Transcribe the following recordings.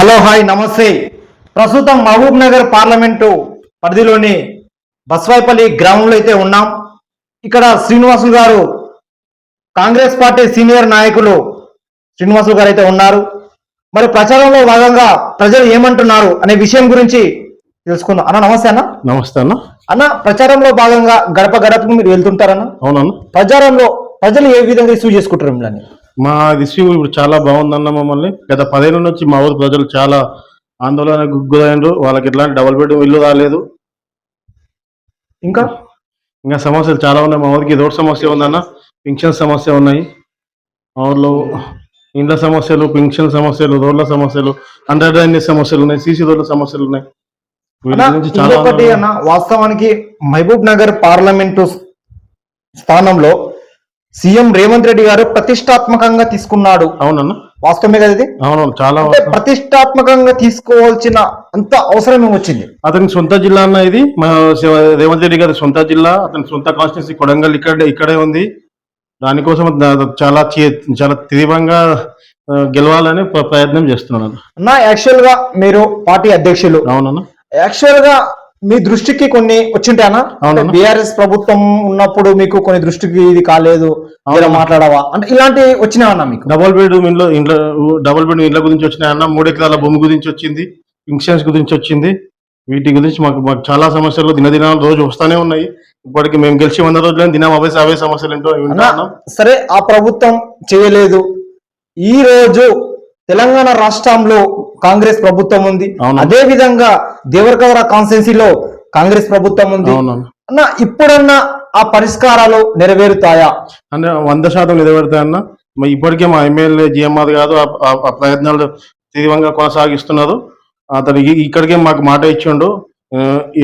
Hello hi నమస్తే. ప్రస్తుతం Mahabub Nagar parliament పరిధిలోని బస్వాయిపల్లి గ్రామంలో అయితే ఉన్నాం. ఇక్కడ శ్రీనివాసులు గారు కాంగ్రెస్ పార్టీ సీనియర్ నాయకులు శ్రీనివాసులు గారు అయితే ఉన్నారు. మరి ప్రచారంలో భాగంగా ప్రజలు ఏమంటున్నారు అనే విషయం గురించి తెలుసుకుందాం. అన్న నమస్తే. అన్న నమస్తే. అన్న ప్రచారంలో భాగంగా గడప గడపకు మీరు వెళ్తుంటారన్న? అవునన్న. ప్రచారంలో ప్రజలు ఏ విధంగా రిసీవ్ చేసుకుంటారు మిమ్మల్ని? మా రిసీవ్ ఇప్పుడు చాలా బాగుందన్న. మమ్మల్ని గత 10 ఏళ్ళ నుంచి మా ఊరు ప్రజలు చాలా ఆందోళన గురైనరు. వాళ్ళకి ఎట్లాంటి డబుల్ బెడ్రూమ్ ఇల్లు రాలేదు. ఇంకా సమస్యలు చాలా ఉన్నాయి. మా ఊరికి రోడ్ సమస్య ఉందన్న, పింఛన్ సమస్య ఉన్నాయి. మా ఊర్లో ఇండ్ల సమస్యలు, పింఛన్ సమస్యలు, రోడ్ల సమస్యలు, అండర్ డ్రైనేజ్ సమస్యలు ఉన్నాయి, సీసీ రోడ్ల సమస్యలు ఉన్నాయి. ఇంకొకటి అన్న, వాస్తవానికి మహబూబ్ నగర్ పార్లమెంటు స్థానంలో సీఎం రేవంత్ రెడ్డి గారు ప్రతిష్టాత్మకంగా తీసుకున్నాడు. అవునన్న, వాస్తవమే కదా ఇది? అవునవును, చాలా ప్రతిష్టాత్మకంగా తీసుకోవాల్సిన అంత అవసరం ఏమొచ్చింది? అతని సొంత జిల్లా అన్న ఇది. మా రేవంత్ రెడ్డి గారి సొంత జిల్లా, అతని సొంత కాన్స్టిట్యూన్సీ కొడంగల్ ఇక్కడే ఉంది. దానికోసం చాలా తీవ్రంగా గెలవాలని ప్రయత్నం చేస్తున్నాను అన్న. యాక్చువల్ గా మీరు పార్టీ అధ్యక్షులు. అవునన్నా. యాక్చువల్ గా మీ దృష్టికి కొన్ని వచ్చింటానా? బీఆర్ఎస్ ప్రభుత్వం ఉన్నప్పుడు మీకు కొన్ని దృష్టికి ఇది కాలేదు, మాట్లాడవా అంటే ఇలాంటివి వచ్చినాయన్నా మీకు? డబుల్ బెడ్రూమ్ ఇండ్ల గురించి వచ్చినాయన్న, 3 ఎకరాల భూమి గురించి వచ్చింది, పింఛన్స్ గురించి వచ్చింది. వీటి గురించి మాకు చాలా సమస్యలు దినదినాలు రోజు వస్తానే ఉన్నాయి. ఇప్పటికి మేము గెలిచి 100 రోజులు దినం అవే సమస్యలు ఏంటో. సరే, ఆ ప్రభుత్వం చేయలేదు. ఈ రోజు తెలంగాణ రాష్ట్రంలో కాంగ్రెస్ ప్రభుత్వం ఉంది, అదే విధంగా దేవరకద్ర కాన్స్టిట్యున్సీలో కాంగ్రెస్ ప్రభుత్వం ఉంది అన్న. ఇప్పుడన్నా ఆ పరిష్కారాలు నెరవేరుతాయా? అంటే 100% నెరవేరుతాయన్న. ఇప్పటికే మా ఎమ్మెల్యే జిఎంఆర్ గారు ఆ ప్రయత్నాలు తీవ్రంగా కొనసాగిస్తున్నారు. అతను ఇక్కడికే మాకు మాట ఇచ్చిండు,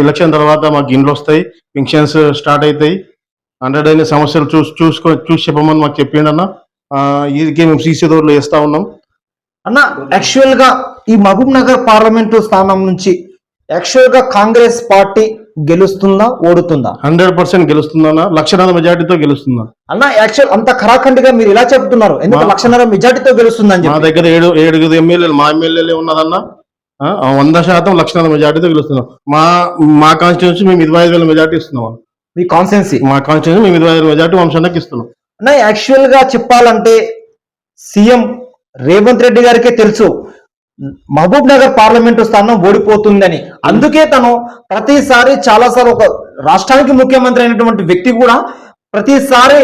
ఎలక్షన్ తర్వాత మాకు ఇండ్లు వస్తాయి, పింఛన్స్ స్టార్ట్ అవుతాయి, అండర్ డ్రైనేజ్ సమస్యలు చూసి చెప్పమని మాకు చెప్పిండన్న. వీరికి మేము సీసీ రోడ్లు వేస్తా ఉన్నాం అన్న. యాక్చువల్ గా ఈ మహబూబ్ నగర్ పార్లమెంటు స్థానం నుంచి యాక్చువల్ గా కాంగ్రెస్ పార్టీ గెలుస్తుందా, ఓడుతుందా? 100% గెలుస్తుందన్న. 1,00,000 మెజార్టీతో గెలుస్తుందా అన్న? యాక్చువల్ అంత ఖరాఖండిగా మీరు ఇలా చెప్తున్నారు, ఎందుకు 1,00,000 మెజార్టీతో గెలుస్తుందని? మా దగ్గర 7 ఎమ్మెల్యేలు, మా ఎమ్మెల్యేలే ఉన్నదన్న. 100% 1,00,000 మెజార్టీతో గెలుస్తున్నాం. మా కాన్స్టిట్యూన్సీ మేము 25,000 మెజార్టీ ఇస్తున్నాం. మీ కాన్స్టిట్యూన్సీ? మా కాన్స్టిట్యూన్సీ మేము 25,000 మెజార్టీ వంశానికి ఇస్తున్నాం అన్న. యాక్చువల్ గా చెప్పాలంటే సీఎం రేవంత్ రెడ్డి గారికే తెలుసు మహబూబ్ నగర్ పార్లమెంటు స్థానం ఓడిపోతుందని. అందుకే తను ప్రతిసారి చాలాసార్లు, ఒక రాష్ట్రానికి ముఖ్యమంత్రి అయినటువంటి వ్యక్తి కూడా ప్రతిసారి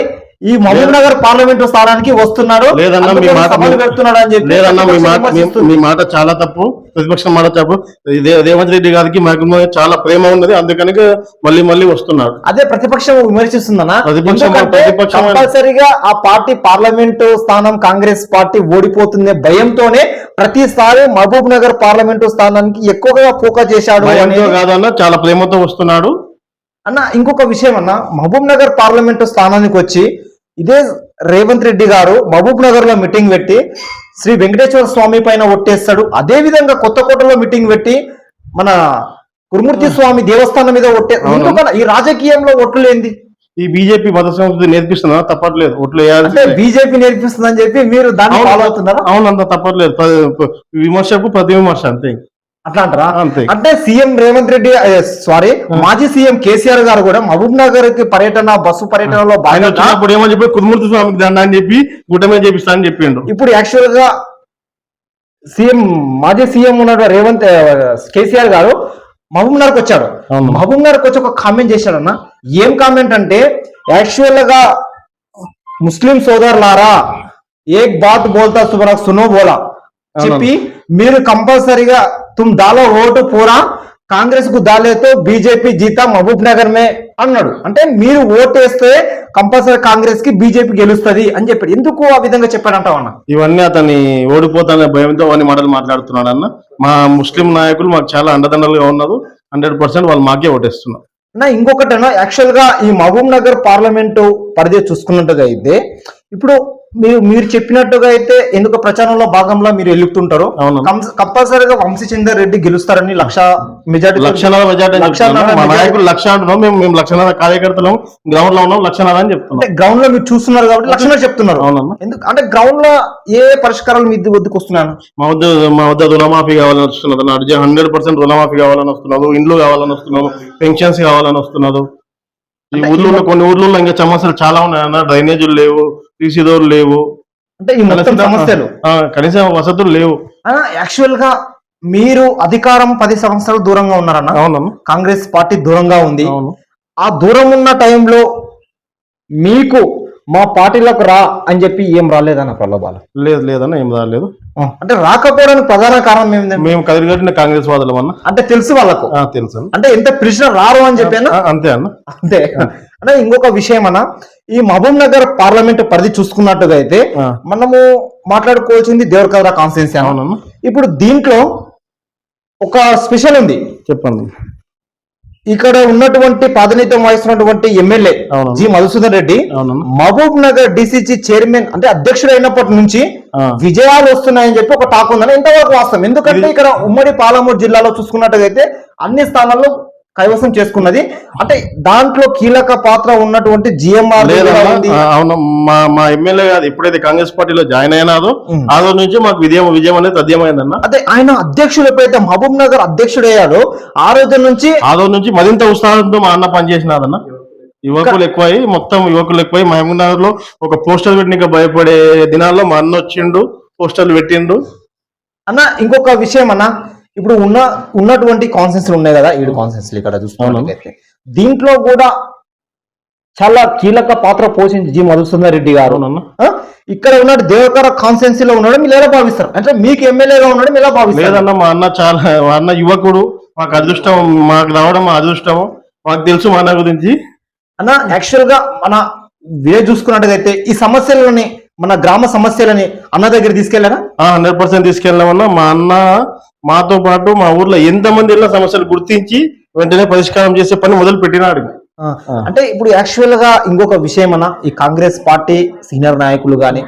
ఈ మహబూబ్ నగర్ పార్లమెంటు స్థానానికి వస్తున్నాడు. లేదన్నా, మీ మాట చాలా తప్పు, ప్రతిపక్షం మాట తప్పు. రేవంత్ రెడ్డి గారికి మాకు చాలా ప్రేమ ఉన్నది, అందుకని మళ్ళీ వస్తున్నాడు. అదే ప్రతిపక్షం విమర్శిస్తుందన్నా. కంపల్సరిగా ఆ పార్టీ పార్లమెంటు స్థానం కాంగ్రెస్ పార్టీ ఓడిపోతుందే భయంతోనే ప్రతిసారి మహబూబ్ నగర్ పార్లమెంటు స్థానానికి ఎక్కువగా ఫోకస్ చేశాడు. కాదన్నా, చాలా ప్రేమతో వస్తున్నాడు అన్న. ఇంకొక విషయం అన్న, మహబూబ్ నగర్ పార్లమెంటు స్థానానికి వచ్చి ఇదే రేవంత్ రెడ్డి గారు మహబూబ్ నగర్ లో మీటింగ్ పెట్టి శ్రీ వెంకటేశ్వర స్వామి పైన ఒట్టేస్తాడు. అదే విధంగా కొత్తకోటలో మీటింగ్ పెట్టి మన కురుమూర్తి స్వామి దేవస్థానం మీద ఒట్టే. ఈ రాజకీయంలో ఒట్లు ఏంది? ఈ బీజేపీ మత సంస్కృతి నేర్పిస్తున్నా తప్పట్లేదు, ఒట్లు వేయాలంటే బీజేపీ నేర్పిస్తుందని చెప్పి మీరు దాన్ని ఫాలో అవుతున్నారా? అవునంత తప్పట్లేదు. విమర్శకు ప్రతి విమర్శ అంతే. అట్లా అంటారా? అంటే సీఎం రేవంత్ రెడ్డి, మాజీ సీఎం కేసీఆర్ గారు కూడా మహబూబ్ నగర్ కి బస్సు పర్యటనలో భాగంగా ఏమని చెప్పి కురుమూర్తి స్వామికి దండ అని చెప్పి గుట్టమే చేపిస్తా అని చెప్పిండు. ఇప్పుడు యాక్చువల్ గా మాజీ సీఎం ఉన్న కేసీఆర్ గారు మహబూబ్ నగర్కి వచ్చాడు. మహబూబ్ నగర్కి వచ్చి ఒక కామెంట్ చేశాడన్న. ఏం కామెంట్ అంటే, యాక్చువల్ గా ముస్లిం సోదరులారా, ఏక్ బాత్ బోల్తా సునో బోలా చెప్పి మీరు కంపల్సరీగా తుమ్ దాలో ఓటు పూరా కాంగ్రెస్ కు దాలేతో బీజేపీ జీతా మహబూబ్ నగర్ మే అన్నాడు. అంటే మీరు ఓటు వేస్తే కంపల్సరీ కాంగ్రెస్ కి బీజేపీ గెలుస్తుంది అని చెప్పాడు. ఎందుకు ఆ విధంగా చెప్పాడంటావు అన్న? ఇవన్నీ అతని ఓడిపోతానే భయంతో అవన్నీ మాటలు మాట్లాడుతున్నాడు అన్న. మా ముస్లిం నాయకులు మాకు చాలా అండదండలుగా ఉన్నారు. 100% వాళ్ళు మాకే ఓటేస్తున్నారు అన్న. ఇంకొకటి అన్న, యాక్చువల్ గా ఈ మహబూబ్ నగర్ పార్లమెంటు పరిధి చూసుకున్నట్టుగా అయితే ఇప్పుడు మీరు చెప్పినట్టుగా అయితే ఎందుకు ప్రచారంలో భాగంలో మీరు వెళ్తుంటారు. అవును. కంపల్సరీగా వంశీచందర్ రెడ్డి గెలుస్తారని మెజార్టీ లక్షణాల మెజార్టీ మా నాయకులు లక్ష అంటున్నాం, మేము లక్షణాల కార్యకర్తలు గ్రౌండ్ లో ఉన్నాం, లక్షణాలు అని చెప్తున్నాం. అంటే గ్రౌండ్ లో మీరు చూస్తున్నారు కాబట్టి లక్షణాలు చెప్తున్నారు. అవునమ్మా. ఎందుకు అంటే గ్రౌండ్ లో ఏ పరిష్కారాలు మీ వద్దకు వస్తున్నాను? మా వద్ద రుణమాఫీ కావాలని వస్తున్నది, 100% రుణమాఫీ కావాలని వస్తున్నారు, ఇండ్లు కావాలని వస్తున్నారు, పెన్షన్స్ కావాలని వస్తున్నారు. ఈ ఊర్లో కొన్ని ఊర్లలో ఇంకా సమస్యలు చాలా ఉన్నాయన్న, డ్రైనేజీలు లేవు, తీసిదోరు లేవు, అంటే ఈ మొత్తం సమస్యలు కనీసం వసతులు లేవు. యాక్చువల్ గా మీరు అధికారం 10 సంవత్సరాలు దూరంగా ఉన్నారన్న. అవునమ్మా. కాంగ్రెస్ పార్టీ దూరంగా ఉంది. అవును. ఆ దూరం ఉన్న టైంలో మీకు మా పార్టీలకు రా అని చెప్పి ఏం రాలేదన్న ప్రలోభాలు? లేదన్న, ఏం రాలేదు. అంటే రాకపోవడానికి ప్రధాన కారణం ఏమిటంటే మేము కదిరిగట్టిన కాంగ్రెస్ వాదులం అన్న. అంటే తెలుసు వాళ్ళకు, తెలుసు. అంటే ఎంత పిలిచినా రారు అని చెప్పాను. అంతే అంటే ఇంకొక విషయం అన్న, ఈ మహబూబ్ నగర్ పార్లమెంట్ పరిధి చూసుకున్నట్టుగా అయితే మనము మాట్లాడుకోవాల్సింది దేవరకద్ర కాన్స్టిట్యున్సీ. అవునన్నా. ఇప్పుడు దీంట్లో ఒక స్పెషల్ ఉంది, చెప్పండి. ఇక్కడ ఉన్నటువంటి ప్రాతినిధ్యం వహిస్తున్నటువంటి MLA G Madhusudan Reddy Mahabubnagar DCC chairman అంటే అధ్యక్షుడు అయినప్పటి నుంచి విజయాలు వస్తున్నాయని చెప్పి ఒక టాక్ ఉందని ఇంతవరకు వాస్తవం. ఎందుకంటే ఇక్కడ ఉమ్మడి పాలమూరు జిల్లాలో చూసుకున్నట్టుగైతే అన్ని స్థానాల్లో కైవసం చేసుకున్నది. అంటే దాంట్లో కీలక పాత్ర ఉన్నటువంటి జిఎంఆర్. అవును, మా ఎమ్మెల్యే గారు ఎప్పుడైతే కాంగ్రెస్ పార్టీలో జాయిన్ అయినాదో ఆ రోజు నుంచి మాకు విజయం అనేది తథ్యమైందన్న. అదే ఆయన అధ్యక్షుడు ఎప్పుడైతే మహబూబ్ నగర్ అధ్యక్షుడు అయ్యాడో ఆ రోజు నుంచి మరింత ఉత్సాహంతో మా అన్న పనిచేసినాదన్న. యువకులు ఎక్కువై మహబూబ్ నగర్ లో ఒక పోస్టర్ పెట్టిన భయపడే దినాల్లో మా అన్న వచ్చిండు, పోస్టర్లు పెట్టిండు అన్న. ఇంకొక విషయం అన్న, ఇప్పుడు ఉన్నటువంటి కాన్సెన్స్లు ఉన్నాయి కదా, 7 కాన్సెన్స్లు ఇక్కడ చూసుకున్నట్లయితే దీంట్లో కూడా చాలా కీలక పాత్ర పోషించి జి మధుసూదన్ రెడ్డి గారు ఇక్కడ ఉన్నాడు. దేవకర కాన్సెన్సీలో ఉన్నాడు, మీరు ఎలా భావిస్తారు? అంటే మీకు ఎమ్మెల్యేగా ఉన్నాడు, మీరు ఎలా భావిస్తారు? లేదన్న, మా అన్న యువకుడు, మాకు అదృష్టం, మాకు రావడం మా అదృష్టము, మాకు తెలుసు మా అన్న గురించి అన్న. యాక్చువల్ గా మన విలేజ్ చూసుకున్నట్టుగైతే ఈ సమస్యలని, మన గ్రామ సమస్యలని అన్న దగ్గర తీసుకెళ్లారా? 100% తీసుకెళ్ళామన్నా. మా అన్న మాతో పాటు మా ఊర్లో ఎంతమంది ఇళ్ళ సమస్యలు గుర్తించి వెంటనే పరిష్కారం చేసే పని మొదలు పెట్టినాడు. అంటే ఇప్పుడు యాక్చువల్ గా ఇంకొక విషయం అన్న, ఈ కాంగ్రెస్ పార్టీ సీనియర్ నాయకులు గాని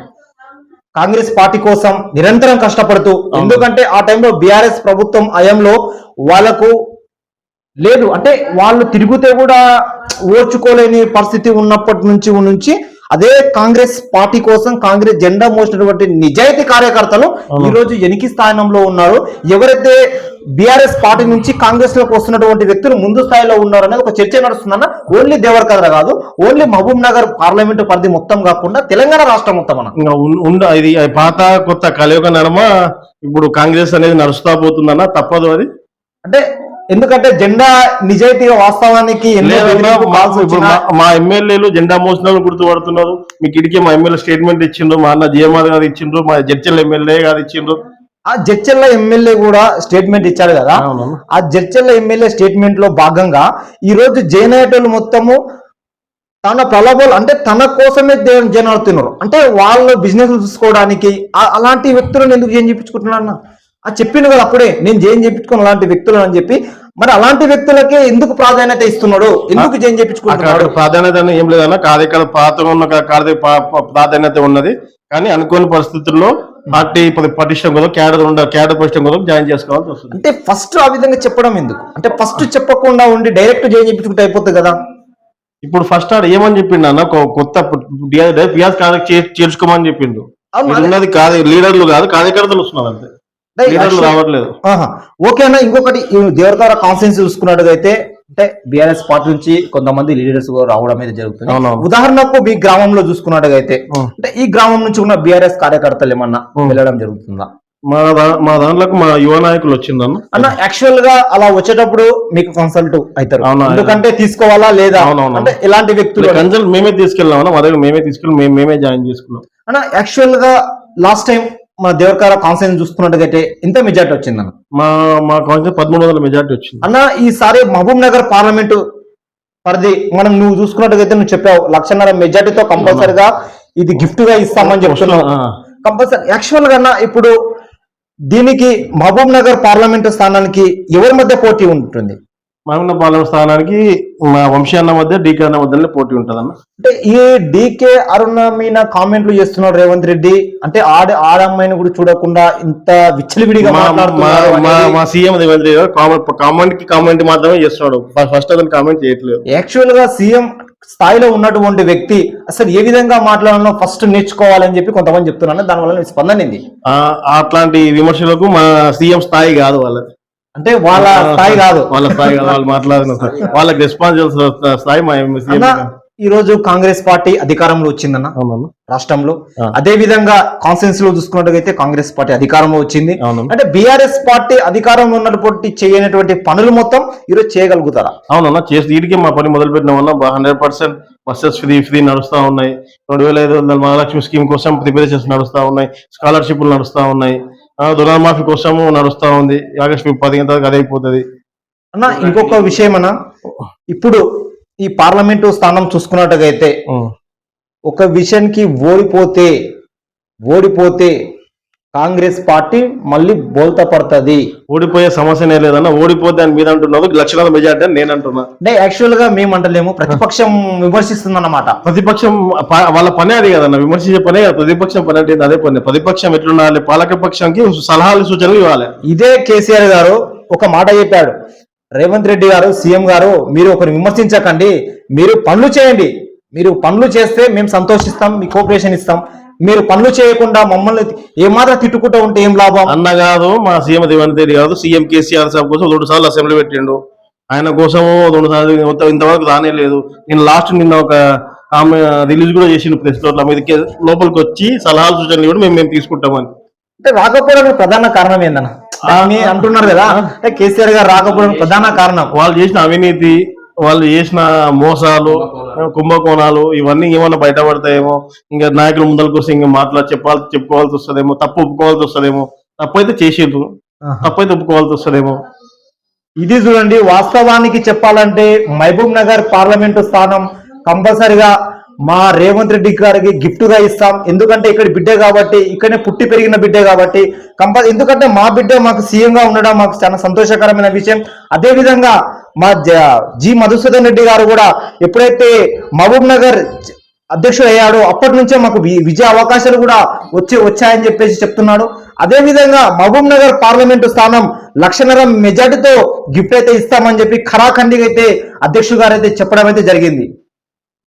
కాంగ్రెస్ పార్టీ కోసం నిరంతరం కష్టపడుతూ, ఎందుకంటే ఆ టైంలో బీఆర్ఎస్ ప్రభుత్వం హయాంలో వాళ్ళకు లేదు, అంటే వాళ్ళు తిరిగితే కూడా ఓర్చుకోలేని పరిస్థితి ఉన్నప్పటి నుంచి అదే కాంగ్రెస్ పార్టీ కోసం కాంగ్రెస్ జెండా మోసినటువంటి నిజాయితీ కార్యకర్తలు ఈ రోజు ఎనికి స్థానంలో ఉన్నారు. ఎవరైతే బీఆర్ఎస్ పార్టీ నుంచి కాంగ్రెస్ లోకి వస్తున్నటువంటి వ్యక్తులు ముందు స్థాయిలో ఉన్నారు అనేది ఒక చర్చ నడుస్తుందన్న. ఓన్లీ దేవరకద్ర కాదు, ఓన్లీ మహబూబ్ నగర్ పార్లమెంటు పరిధి మొత్తం కాకుండా తెలంగాణ రాష్ట్రం మొత్తం అన్న. ఇది పాత కొత్త కలియుగ నడమ ఇప్పుడు కాంగ్రెస్ అనేది నడుస్తా పోతుందన్న, తప్పదు అది. అంటే ఎందుకంటే జెండా నిజాయితీగా వాస్తవానికి మా ఎమ్మెల్యేలు జెండా మోసినాలు గుర్తుపడుతున్నారు. మీకు ఇడికి మా ఎమ్మెల్యే స్టేట్మెంట్ ఇచ్చిండ్రు, మా అన్న జిఎంఆర్ గారు ఇచ్చిండ్రు, మా జడ్చల్ ఎమ్మెల్యే గారు ఇచ్చిండ్రు. ఆ జడ్చల్ల ఎమ్మెల్యే కూడా స్టేట్మెంట్ ఇచ్చారు కదా. ఆ జడ్చల్ల ఎమ్మెల్యే స్టేట్మెంట్ లో భాగంగా ఈ రోజు జైనటోళ్ళు మొత్తము తన ప్రలోభాలు అంటే తన కోసమే జైన్ అవుతున్నారు. అంటే వాళ్ళు బిజినెస్ చూసుకోవడానికి అలాంటి వ్యక్తులను ఎందుకు జైన్ చేయించుకుంటున్నా చెప్పిండు కదా అప్పుడే, నేను జైన్ చేయించుకుని అలాంటి వ్యక్తులు అని చెప్పి. మరి అలాంటి వ్యక్తులకే ఎందుకు ప్రాధాన్యత ఇస్తున్నాడు, ఎందుకు జైన్ చేయించుకుంటున్నాడు? ప్రాధాన్యత ఏం లేదన్న, కార్యకర్త పాత ఉన్న ప్రాధాన్యత ఉన్నది, కానీ అనుకోని పరిస్థితుల్లో పార్టీ పటిష్టం కోసం క్యాడర్ పటిష్టం కోసం జాయిన్ చేసుకోవాల్సి వస్తుంది. అంటే ఫస్ట్ ఆ విధంగా చెప్పడం ఎందుకు? అంటే ఫస్ట్ చెప్పకుండా ఉండి డైరెక్ట్ జాయిన్ చేయించుకుంటే అయిపోతుంది కదా. ఇప్పుడు ఫస్ట్ ఆడ ఏమని చెప్పిండు అన్న, కొత్త పియాజ్ చేర్చుకోమని చెప్పిండు. ఉన్నది కాదు, లీడర్లు కాదు కార్యకర్తలు వస్తున్నారు అంతే, లీడర్లు రావట్లేదు. ఓకే అన్న. ఇంకొకటి దేవరకద్ర కాన్ఫరెన్స్ చూసుకున్నట్టుగా అయితే అంటే బీఆర్ఎస్ పార్టీ నుంచి కొంతమంది లీడర్స్ రావడం అనేది జరుగుతుంది. ఉదాహరణకు మీ గ్రామంలో చూసుకున్నట్టుగా అయితే అంటే ఈ గ్రామం నుంచి ఉన్న బీఆర్ఎస్ కార్యకర్తలు ఏమన్నా వెళ్ళడం జరుగుతుందా? మా దాంట్లోకి మా యువ నాయకులు వచ్చిందన్న. అన్న యాక్చువల్ గా అలా వచ్చేటప్పుడు మీకు కన్సల్ట్ అవుతారు, ఎందుకంటే తీసుకోవాలా లేదా అంటే ఇలాంటి వ్యక్తులు కన్సల్ట్ మేమే తీసుకెళ్ళామన్నా, మా దగ్గర మేమే తీసుకెళ్ళి మేమే జాయిన్ చేసుకున్నాం అన్న. యాక్చువల్ గా లాస్ట్ టైం మన దేవరకద్ర కాన్ఫరెన్స్ చూసుకున్నట్టుగైతే ఎంత మెజార్టీ వచ్చిందన్న? మా కాన్ఫరెన్స్ 1300 మెజార్టీ వచ్చింది అన్న. ఈసారి మహబూబ్ నగర్ పార్లమెంటు పరిధి మనం నువ్వు చూసుకున్నట్టుగైతే నువ్వు చెప్పావు 1,50,000 మెజార్టీతో కంపల్సరిగా ఇది గిఫ్ట్ గా ఇస్తామని చెప్తున్నావు కంపల్సరీ. యాక్చువల్ గా ఇప్పుడు దీనికి మహబూబ్ నగర్ పార్లమెంటు స్థానానికి ఎవరి మధ్య పోటీ ఉంటుంది? మహబూబ్నగర్ పార్లమెంట్ స్థానానికి మా వంశీ అన్న మధ్య డీకే అన్న మధ్యలో పోటీ ఉంటదన్న. అంటే ఈ డీకే అరుణ మీద కామెంట్లు చేస్తున్నాడు రేవంత్ రెడ్డి. అంటే ఆడమ్మాయిని కూడా చూడకుండా ఇంత విచ్చలవిడిగా మాట్లాడుతున్నారు అనేది. మా సీఎం రేవంత్ రెడ్డి గారు కామెంట్ మాత్రమే చేస్తున్నాడు, ఫస్ట్ అతను కామెంట్ చేయట్లేదు. యాక్చువల్ గా సీఎం స్థాయిలో ఉన్నటువంటి వ్యక్తి అసలు ఏ విధంగా మాట్లాడాలో ఫస్ట్ నేర్చుకోవాలని చెప్పి కొంతమంది చెప్తున్నారు. దానివల్ల స్పందన ఏంది? అట్లాంటి విమర్శలకు మా సీఎం స్థాయి కాదు వాళ్ళది, అంటే వాళ్ళ స్థాయి కాదు, వాళ్ళు మాట్లాడిన వాళ్ళకి రెస్పాన్స్ స్థాయి మా సీఎం. ఈ రోజు కాంగ్రెస్ పార్టీ అధికారంలో వచ్చిందన్న రాష్ట్రంలో. అదే విధంగా కాన్స్టిట్యూన్సీ లో చూసుకున్నట్టుగైతే కాంగ్రెస్ పార్టీ అధికారంలో వచ్చింది. అంటే బీఆర్ఎస్ పార్టీ అధికారంలో ఉన్నటువంటి చేయనటువంటి పనులు మొత్తం ఈరోజు చేయగలుగుతారా? అవునన్నా, చేసి వీటికి మా పని మొదలు పెట్టినామన్నా. 100% బస్సెస్ ఫ్రీ నడుస్తా ఉన్నాయి. 2500 మహాలక్ష్మి స్కీమ్ కోసం ప్రిపరేషన్స్ నడుస్తా ఉన్నాయి. స్కాలర్షిప్లు నడుస్తా ఉన్నాయి. రుణమాఫీ కోసము నడుస్తా ఉంది. ఆగస్టు 15 అది అయిపోతుంది అన్న. ఇంకొక విషయం అన్న, ఇప్పుడు ఈ పార్లమెంటు స్థానం చూసుకున్నట్టుగైతే ఒక విషయానికి ఓడిపోతే కాంగ్రెస్ పార్టీ మళ్ళీ బోల్తా పడుతుంది. ఓడిపోయే సమస్యనే లేదన్న. ఓడిపోతే అని మీరు అంటున్నారు, లక్షణాల మెజార్టీ అని నేను అంటున్నా. అంటే యాక్చువల్ గా మేము అంటలేము, ప్రతిపక్షం విమర్శిస్తుందన్నమాట. ప్రతిపక్షం వాళ్ళ పనే అది కదన్న, విమర్శించే పనే కదా ప్రతిపక్షం పని అంటే. అదే పని ప్రతిపక్షం ఎట్లుండాలి, పాలక పక్షంకి సలహాలు సూచనలు ఇవ్వాలి. ఇదే కేసీఆర్ గారు ఒక మాట చెప్పాడు, రేవంత్ రెడ్డి గారు సీఎం గారు మీరు ఒకరు విమర్శించకండి, మీరు పనులు చేయండి. మీరు పనులు చేస్తే మేము సంతోషిస్తాం, మీ కోఆపరేషన్ ఇస్తాం. మీరు పనులు చేయకుండా మమ్మల్ని ఏమాత్రం తిట్టుకుంటూ ఉంటే ఏం లాభం అన్న. కాదు, మా సీఎం రేవంత్ రెడ్డి కాదు, సీఎం కేసీఆర్ సాబ్ కోసం 2 సార్లు అసెంబ్లీ పెట్టిండు. ఆయన కోసం 2 సార్లు ఇంతవరకు రానే లేదు. నేను లాస్ట్ నిన్న ఒక ఆమె రిలీజ్ కూడా చేసిండు ప్రెస్ లో, మీదకి లోపలికి వచ్చి సలహాలు సూచనలు కూడా మేము తీసుకుంటామని. అంటే రాకపోవడానికి ప్రధాన కారణం ఏందన్న అంటున్నారు కదా, కేసీఆర్ గారు రాకపోవడానికి ప్రధాన కారణం వాళ్ళు చేసిన అవినీతి, వాళ్ళు చేసిన మోసాలు, కుంభకోణాలు ఇవన్నీ ఏమన్నా బయటపడతాయేమో. ఇంకా నాయకుల ముందరికి వస్తే ఇంకా చెప్పుకోవాల్సి వస్తుందేమో, తప్పు ఒప్పుకోవాల్సి వస్తుందేమో. తప్పైతే చేసేది, తప్పైతే ఒప్పుకోవాల్సి వస్తుందేమో. ఇది చూడండి, వాస్తవానికి చెప్పాలంటే మహబూబ్ నగర్ పార్లమెంటు స్థానం కంపల్సరిగా మా రేవంత్ రెడ్డి గారికి గిఫ్ట్ గా ఇస్తాం. ఎందుకంటే ఇక్కడ బిడ్డే కాబట్టి, ఇక్కడనే పుట్టి పెరిగిన బిడ్డే కాబట్టి ఎందుకంటే మా బిడ్డ మాకు సీఎం గా ఉండడం మాకు చాలా సంతోషకరమైన విషయం. అదే విధంగా మా జి మధుసూదన్ రెడ్డి గారు కూడా ఎప్పుడైతే మహబూబ్ నగర్ అధ్యక్షుడు అయ్యాడో అప్పటి నుంచే మాకు విజయ అవకాశాలు కూడా వచ్చాయని చెప్పేసి చెప్తున్నాడు. అదే విధంగా మహబూబ్ నగర్ పార్లమెంటు స్థానం 1,00,000 మెజార్టీతో గిఫ్ట్ అయితే ఇస్తామని చెప్పి ఖరాఖండిగా అయితే అధ్యక్షుడు గారు అయితే చెప్పడం అయితే జరిగింది.